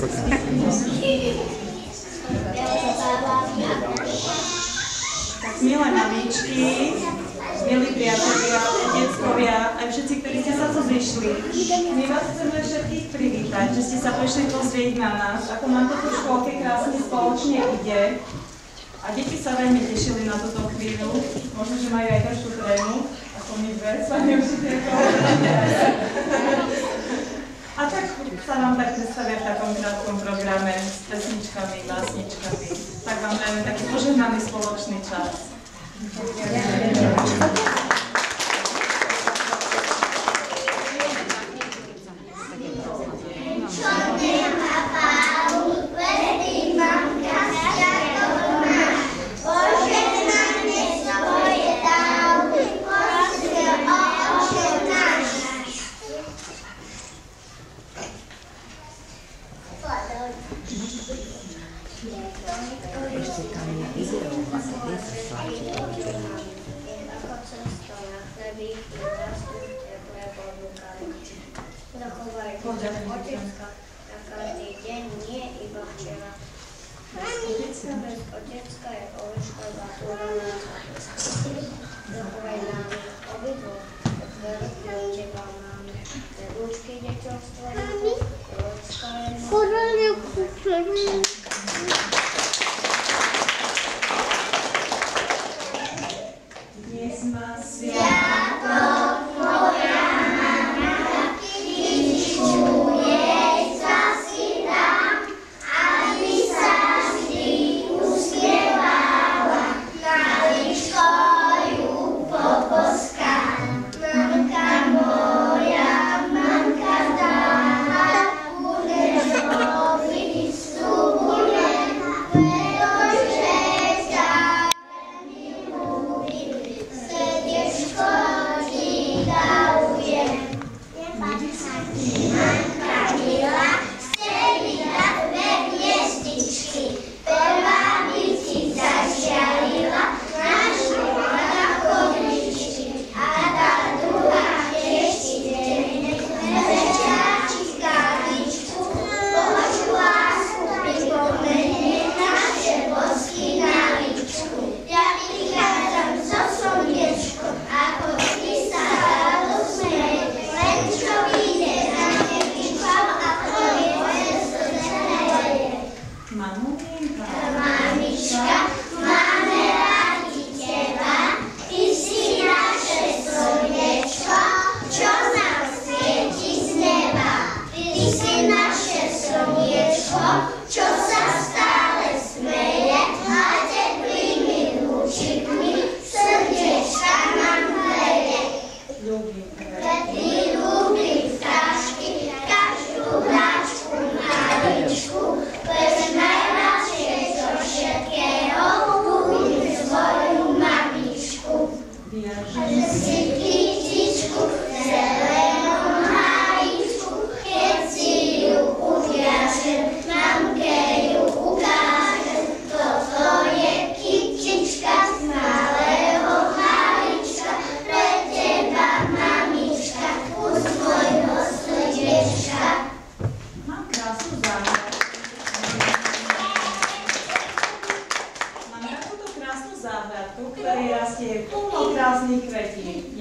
Tak milé mamičky, milí priatelia, deckovia, aj všetci, ktorí ste sa tu zišli, my vás chceme všetkých privítať, že ste sa prišli pozrieť na nás, ako nám to tu v škôlke krásne spoločne ide. A deti sa veľmi tešili na túto chvíľu, možno, že majú aj trošku trému, ako my dve, s pani učiteľkou. A tak sa vám tak predstavia v takom krátkom programe s pesničkami, básničkami. Tak vám dajme taký požehnaný spoločný čas.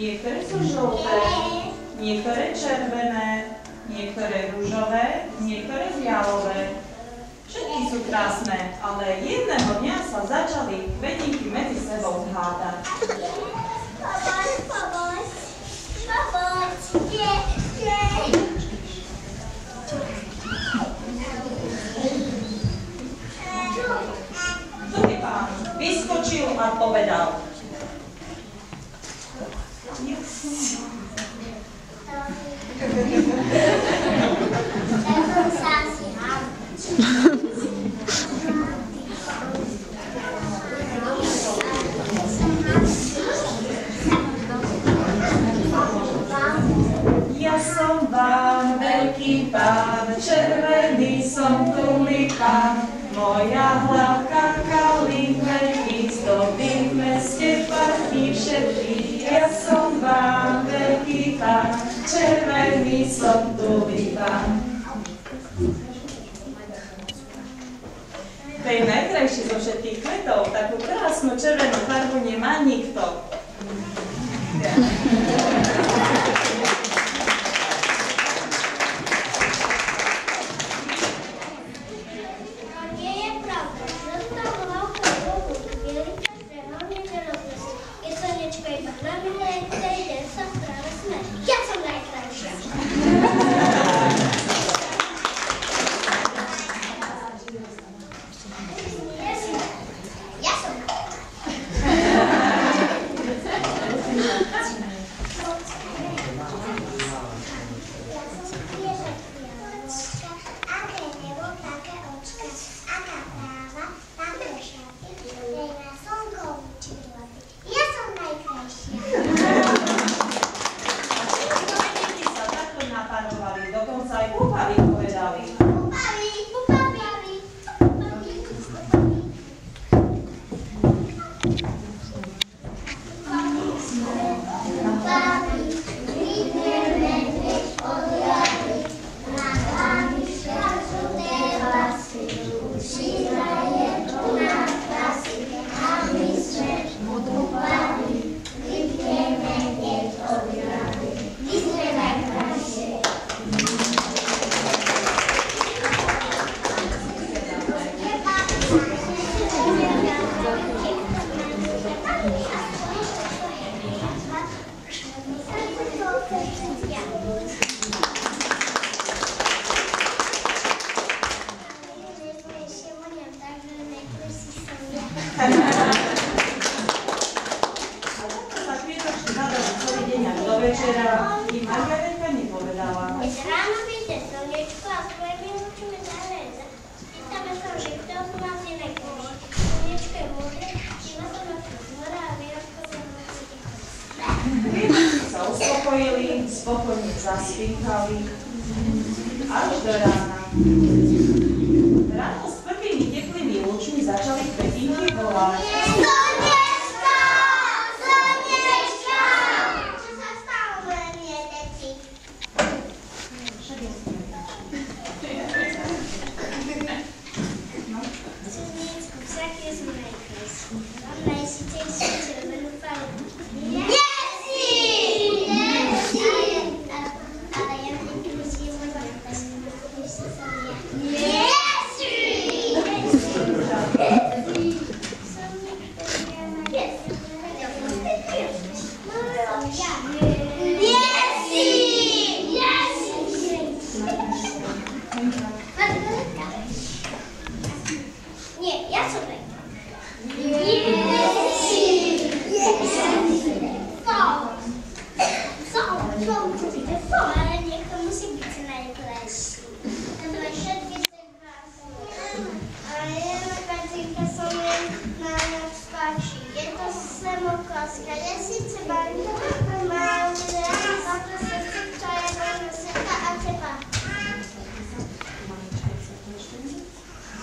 Niektoré sú žlté, niektoré červené, niektoré ružové, niektoré fialové. Všetky sú krásne, ale jedného dňa sa začali kvetinky medzi sebou hádať. Druhý pán vyskočil a povedal: Ja som pán, veľký pán, červený som tulipán, moja hlavka kalín veľký, zdobí v meste parky všetkých. Ja som pán, veľký pán, červený som tulipán. najkrajší zo všetkých kvetov, takú krásnu červenú farbu nemá nikto. Spokojne zaspívali až do rána. Ráno s prvými teplými lúčmi začali kvetinky volať. Slnečka! Slnečka! Čo sa stalo, moje milé deti? Slniečku, všaké sme najkrajší. Mám najsícejšiu červenú farbu.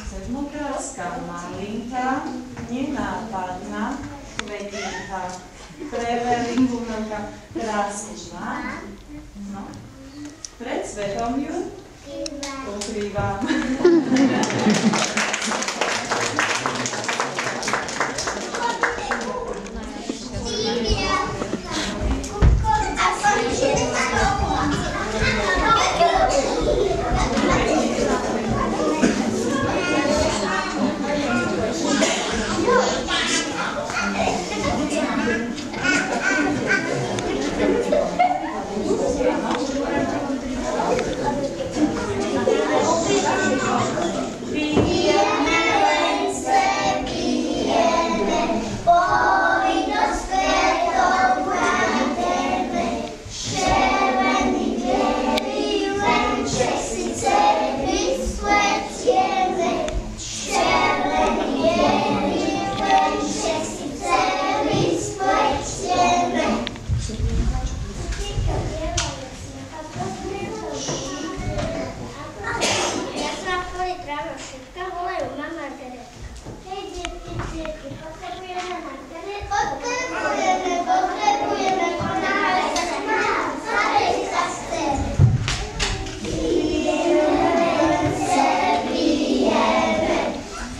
Sedmokráľská malinka, nenápadná kvetinka, pre veľkúnovka krásna. No. Pred svetom ju ukrývam.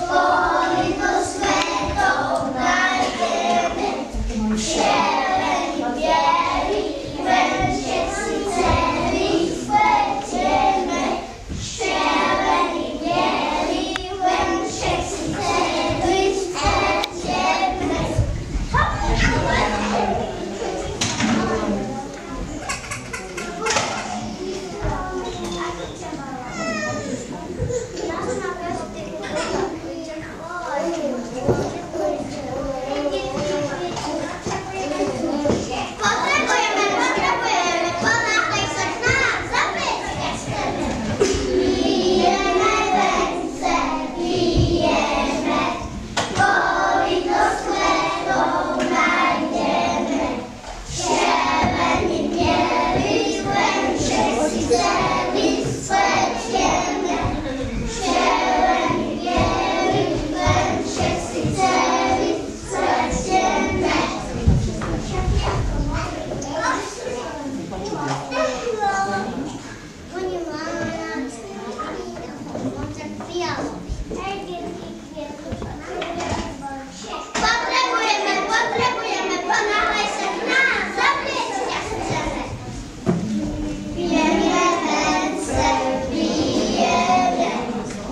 Boli Potrebujeme, ponáhľaj sa k nám, zaplieť ťa chceme. Pijeme vence, pijeme,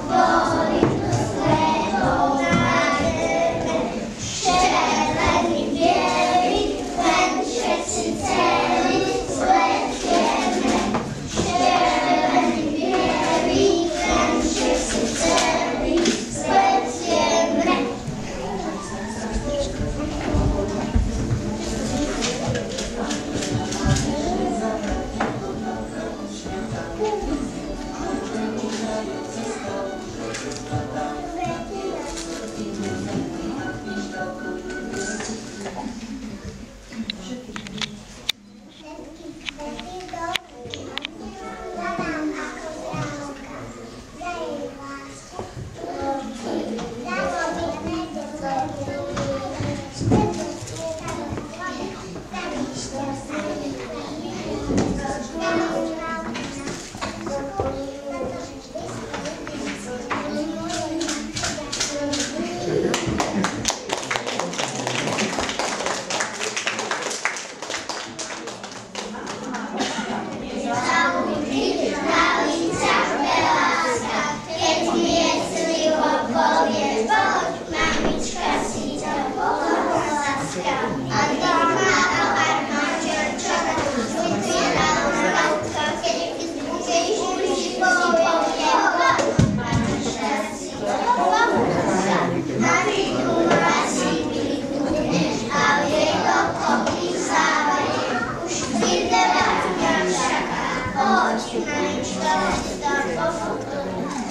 vody tu svetov nádherné, červený, bielý, len všetci celý spletieme. Červený, bielý, len všetci celý spletieme.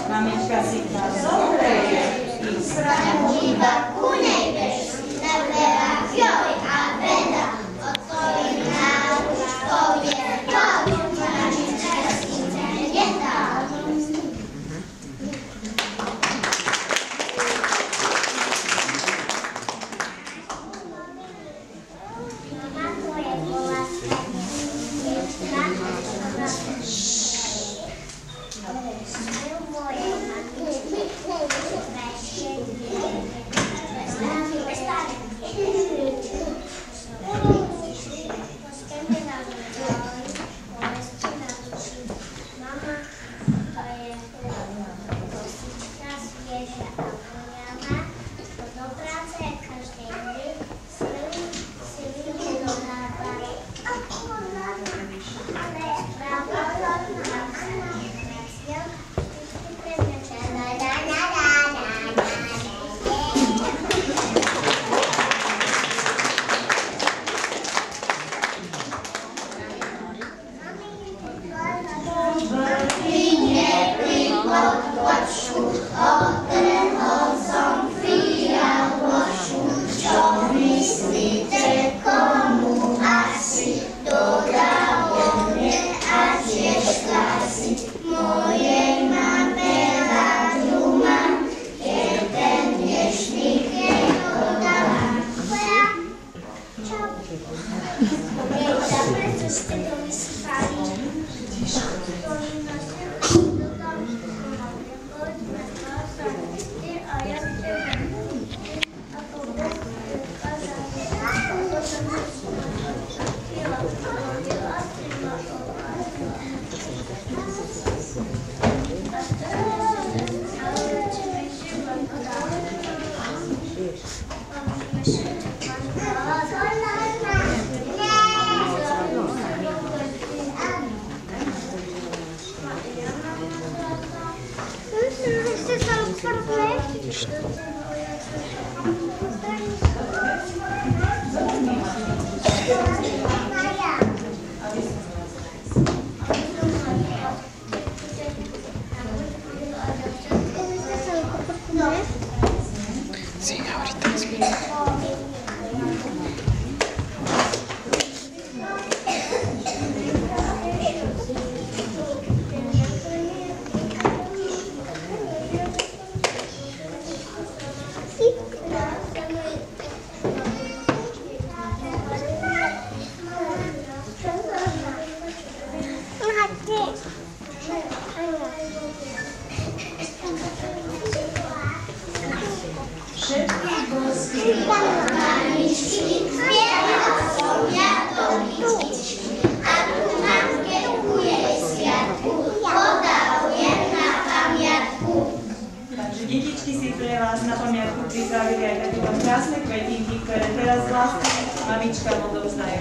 Mamička si ťa zobreje i Iba ku nej bež, neberá joj a veda, o tvojich náruč povie, poď, mamička si ťa nedá. Mama tvoje bola Sí, ahorita sí. všetkých boských Mamičky, zbierala som ja do mytičky a ku matke ku jej sviatku podarujem na pamiatku. Takže detičky si pre vás na pamiatku pripravili aj takéto krásne kvetinky, ktoré teraz vlastne mamičkám odovzdajú.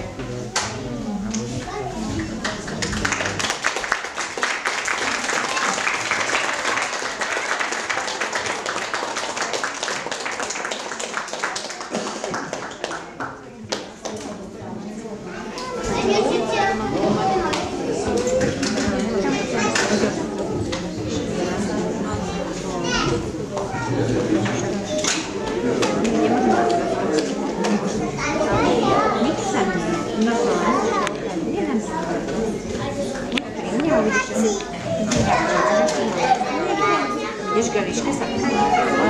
Ideš Gališke sa?